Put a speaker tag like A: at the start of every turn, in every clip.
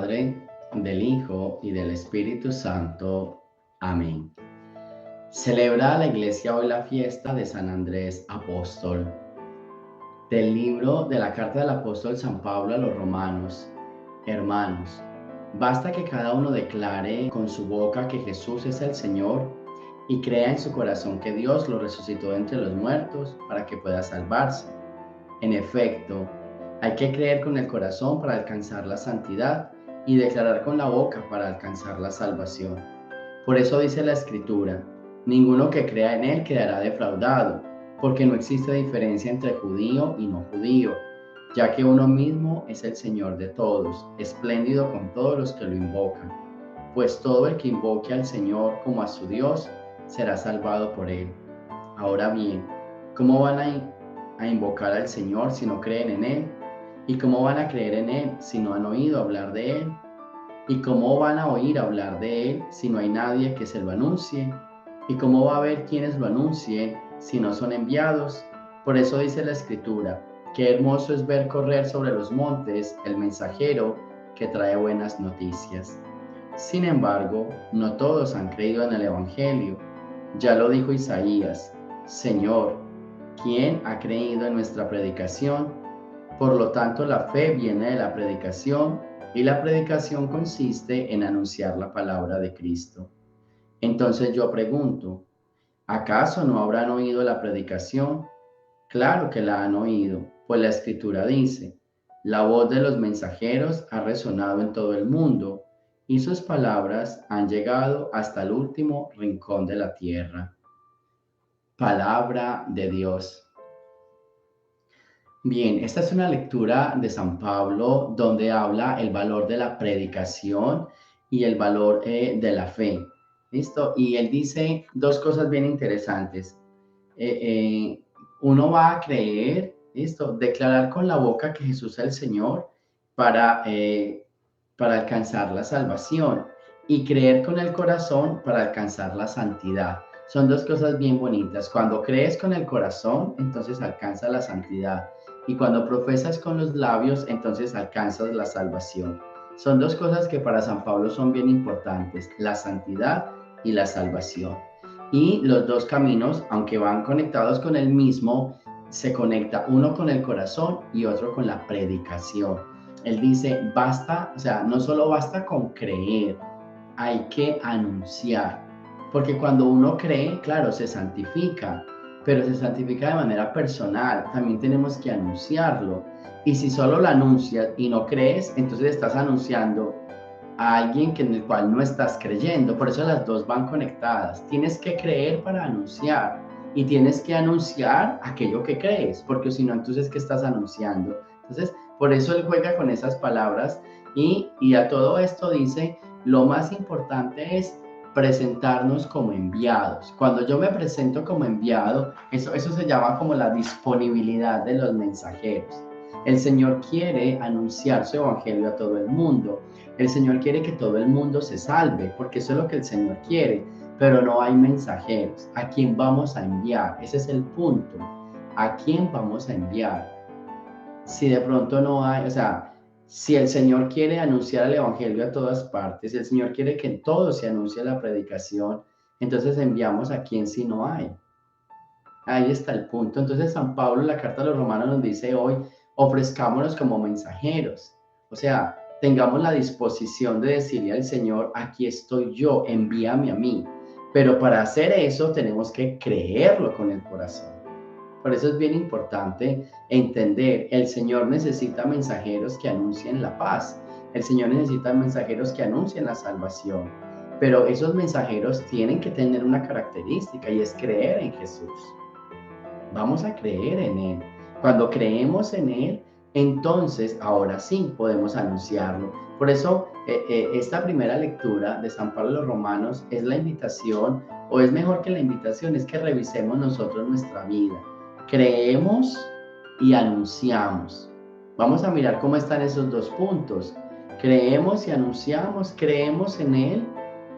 A: Padre, del Hijo y del Espíritu Santo. Amén. Celebra la Iglesia hoy la fiesta de San Andrés Apóstol. Del libro de la carta del apóstol San Pablo a los romanos. Hermanos, basta que cada uno declare con su boca que Jesús es el Señor y crea en su corazón que Dios lo resucitó de entre los muertos para que pueda salvarse. En efecto, hay que creer con el corazón para alcanzar la santidad y declarar con la boca para alcanzar la salvación. Por eso dice la Escritura: ninguno que crea en Él quedará defraudado, porque no existe diferencia entre judío y no judío, ya que uno mismo es el Señor de todos, espléndido con todos los que lo invocan. Pues todo el que invoque al Señor como a su Dios será salvado por Él. Ahora bien, ¿cómo van a invocar al Señor si no creen en Él? ¿Y cómo van a creer en Él si no han oído hablar de Él? ¿Y cómo van a oír hablar de Él si no hay nadie que se lo anuncie? ¿Y cómo va a haber quienes lo anuncien si no son enviados? Por eso dice la Escritura: qué hermoso es ver correr sobre los montes el mensajero que trae buenas noticias. Sin embargo, no todos han creído en el Evangelio. Ya lo dijo Isaías: Señor, ¿quién ha creído en nuestra predicación? Por lo tanto, la fe viene de la predicación, y la predicación consiste en anunciar la palabra de Cristo. Entonces yo pregunto: ¿acaso no habrán oído la predicación? Claro que la han oído, pues la Escritura dice: la voz de los mensajeros ha resonado en todo el mundo, y sus palabras han llegado hasta el último rincón de la tierra. Palabra de Dios. Bien, esta es una lectura de San Pablo donde habla el valor de la predicación y el valor de la fe. ¿Listo? Y él dice dos cosas bien interesantes. Eh, eh, Uno va a creer, ¿listo? Declarar con la boca que Jesús es el Señor para, para alcanzar la salvación, y creer con el corazón para alcanzar la santidad. Son dos cosas bien bonitas. Cuando crees con el corazón, entonces alcanzas la santidad. Y cuando profesas con los labios, entonces alcanzas la salvación. Son dos cosas que para San Pablo son bien importantes: la santidad y la salvación. Y los dos caminos, aunque van conectados con el mismo, se conecta uno con el corazón y otro con la predicación. Él dice: basta, o sea, no solo basta con creer, hay que anunciar. Porque cuando uno cree, claro, se santifica, pero se santifica de manera personal. También tenemos que anunciarlo. Y si solo lo anuncias y no crees, entonces estás anunciando a alguien en el cual no estás creyendo. Por eso las dos van conectadas. Tienes que creer para anunciar, y tienes que anunciar aquello que crees, porque si no, entonces, ¿qué estás anunciando? Entonces, por eso él juega con esas palabras, y a todo esto dice: lo más importante es presentarnos como enviados. Cuando yo me presento como enviado, eso se llama como la disponibilidad de los mensajeros. El Señor quiere anunciar su evangelio a todo el mundo. El Señor quiere que todo el mundo se salve, porque eso es lo que el Señor quiere, pero no hay mensajeros. ¿A quién vamos a enviar? Ese es el punto. ¿A quién vamos a enviar? Si de pronto no hay, o sea, si el Señor quiere anunciar el Evangelio a todas partes, si el Señor quiere que en todo se anuncie la predicación, entonces enviamos a quien si no hay. Ahí está el punto. Entonces San Pablo en la carta a los romanos nos dice hoy: ofrezcámonos como mensajeros. O sea, tengamos la disposición de decirle al Señor: aquí estoy yo, envíame a mí. Pero para hacer eso tenemos que creerlo con el corazón. Por eso es bien importante entender: el Señor necesita mensajeros que anuncien la paz. El Señor necesita mensajeros que anuncien la salvación. Pero esos mensajeros tienen que tener una característica, y es creer en Jesús. Vamos a creer en Él. Cuando creemos en Él, entonces ahora sí podemos anunciarlo. Por eso esta primera lectura de San Pablo a los Romanos es la invitación, o es mejor que la invitación, es que revisemos nosotros nuestra vida. Creemos y anunciamos. Vamos a mirar cómo están esos dos puntos. Creemos y anunciamos, creemos en Él,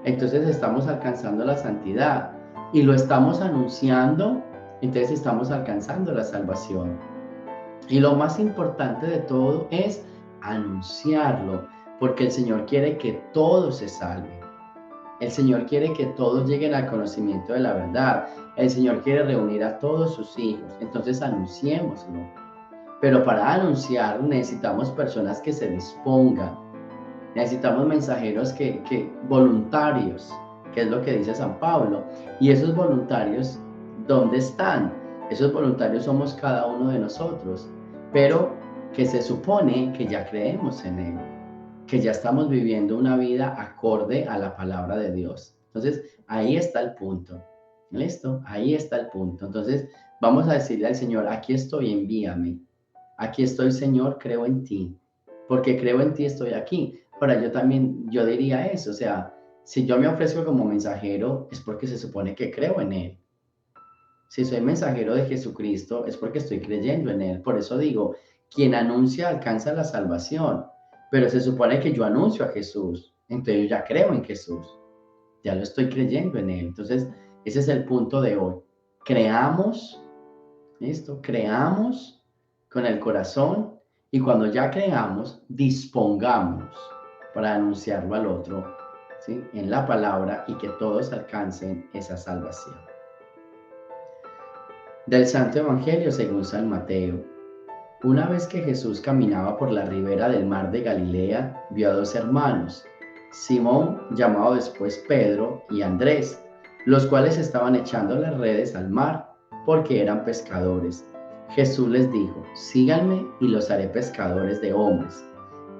A: entonces estamos alcanzando la santidad, y lo estamos anunciando, entonces estamos alcanzando la salvación. Y lo más importante de todo es anunciarlo, porque el Señor quiere que todos se salven. El Señor quiere que todos lleguen al conocimiento de la verdad. El Señor quiere reunir a todos sus hijos. Entonces anunciémoslo. Pero para anunciar necesitamos personas que se dispongan. Necesitamos mensajeros voluntarios, que es lo que dice San Pablo. Y esos voluntarios, ¿dónde están? Esos voluntarios somos cada uno de nosotros, pero que se supone que ya creemos en Él, que ya estamos viviendo una vida acorde a la palabra de Dios. Entonces, ahí está el punto. ¿Listo? Ahí está el punto. Entonces, vamos a decirle al Señor, aquí estoy, envíame. Aquí estoy, Señor, creo en ti. Porque creo en ti estoy aquí. Ahora, yo diría eso, o sea, si yo me ofrezco como mensajero, es porque se supone que creo en Él. Si soy mensajero de Jesucristo, es porque estoy creyendo en Él. Por eso digo, quien anuncia alcanza la salvación, pero se supone que yo anuncio a Jesús, entonces yo ya creo en Jesús, ya lo estoy creyendo en Él. Entonces, ese es el punto de hoy. Creamos, ¿listo? Creamos con el corazón y cuando ya creamos, dispongamos para anunciarlo al otro, ¿sí? En la palabra y que todos alcancen esa salvación. Del Santo Evangelio según San Mateo. Una vez que Jesús caminaba por la ribera del mar de Galilea, vio a dos hermanos, Simón, llamado después Pedro, y Andrés, los cuales estaban echando las redes al mar, porque eran pescadores. Jesús les dijo, síganme y los haré pescadores de hombres.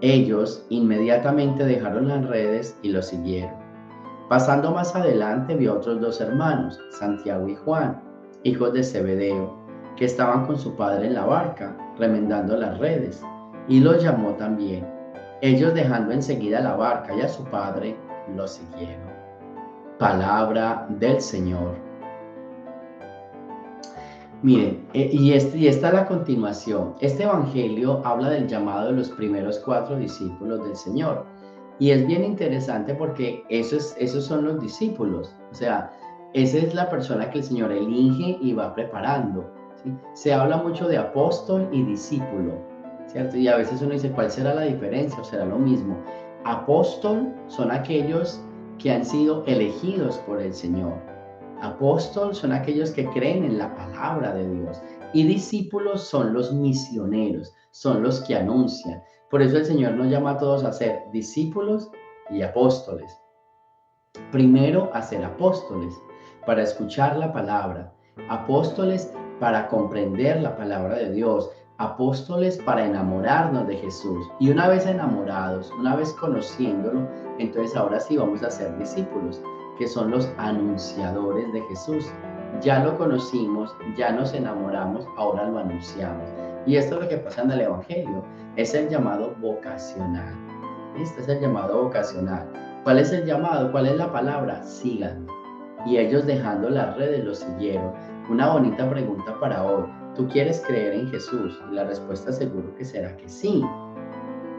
A: Ellos inmediatamente dejaron las redes y los siguieron. Pasando más adelante vio a otros dos hermanos, Santiago y Juan, hijos de Zebedeo, que estaban con su padre en la barca, remendando las redes, y los llamó también. Ellos, dejando enseguida la barca y a su padre, los siguieron. Palabra del Señor. Miren, y esta es la continuación. Este evangelio habla del llamado de los primeros 4 discípulos del Señor. Y es bien interesante porque esos son los discípulos. O sea, esa es la persona que el Señor elige y va preparando, ¿sí? Se habla mucho de apóstol y discípulo, ¿cierto? Y a veces uno dice, ¿cuál será la diferencia o será lo mismo? Apóstol son aquellos que han sido elegidos por el Señor. Apóstol son aquellos que creen en la palabra de Dios. Y discípulos son los misioneros, son los que anuncian. Por eso el Señor nos llama a todos a ser discípulos y apóstoles. Primero a ser apóstoles, para escuchar la palabra. Apóstoles para comprender la palabra de Dios. Apóstoles para enamorarnos de Jesús. Y una vez enamorados, una vez conociéndolo, entonces ahora sí vamos a ser discípulos, que son los anunciadores de Jesús. Ya lo conocimos, ya nos enamoramos, ahora lo anunciamos. Y esto es lo que pasa en el Evangelio. Es el llamado vocacional. Este es el llamado vocacional. ¿Cuál es el llamado? ¿Cuál es la palabra? Síganme. Y ellos, dejando las redes, lo siguieron. Una bonita pregunta para hoy. ¿Tú quieres creer en Jesús? Y la respuesta seguro que será que sí.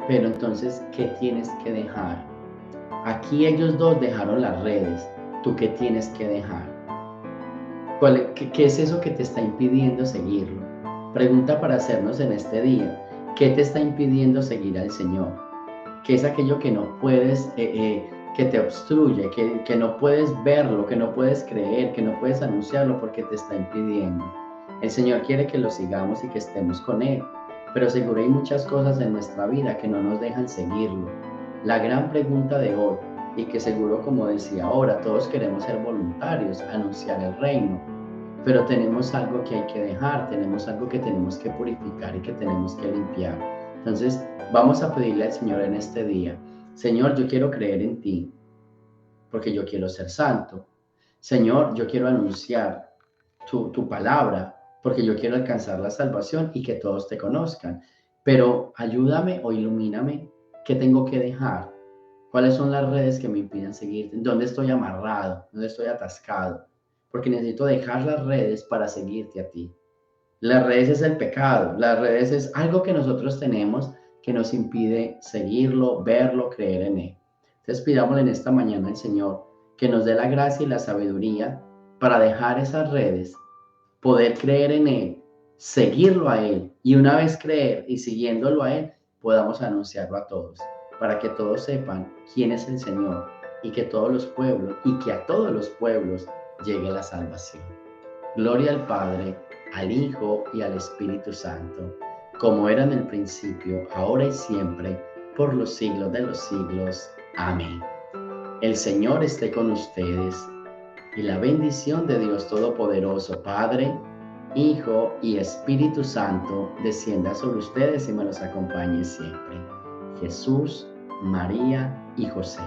A: Pero entonces, ¿qué tienes que dejar? Aquí ellos dos dejaron las redes. ¿Tú qué tienes que dejar? ¿Qué es eso que te está impidiendo seguirlo? Pregunta para hacernos en este día. ¿Qué te está impidiendo seguir al Señor? ¿Qué es aquello que no puedes, que te obstruye, que no puedes verlo, que no puedes creer, que no puedes anunciarlo porque te está impidiendo? El Señor quiere que lo sigamos y que estemos con Él, pero seguro hay muchas cosas en nuestra vida que no nos dejan seguirlo. La gran pregunta de hoy, y que seguro, como decía ahora, todos queremos ser voluntarios, anunciar el reino, pero tenemos algo que hay que dejar, tenemos algo que tenemos que purificar y que tenemos que limpiar. Entonces, vamos a pedirle al Señor en este día, Señor, yo quiero creer en ti, porque yo quiero ser santo. Señor, yo quiero anunciar tu palabra, porque yo quiero alcanzar la salvación y que todos te conozcan. Pero ayúdame o ilumíname, ¿qué tengo que dejar? ¿Cuáles son las redes que me impiden seguirte? ¿Dónde estoy amarrado? ¿Dónde estoy atascado? Porque necesito dejar las redes para seguirte a ti. Las redes es el pecado, las redes es algo que nosotros tenemos que nos impide seguirlo, verlo, creer en Él. Entonces pidámosle en esta mañana al Señor que nos dé la gracia y la sabiduría para dejar esas redes, poder creer en Él, seguirlo a Él y una vez creer y siguiéndolo a Él, podamos anunciarlo a todos. para que todos sepan quién es el Señor y que todos los pueblos y que a todos los pueblos llegue la salvación. Gloria al Padre, al Hijo y al Espíritu Santo, como era en el principio, ahora y siempre, por los siglos de los siglos. Amén. El Señor esté con ustedes, y la bendición de Dios Todopoderoso, Padre, Hijo y Espíritu Santo, descienda sobre ustedes y me los acompañe siempre. Jesús, María y José.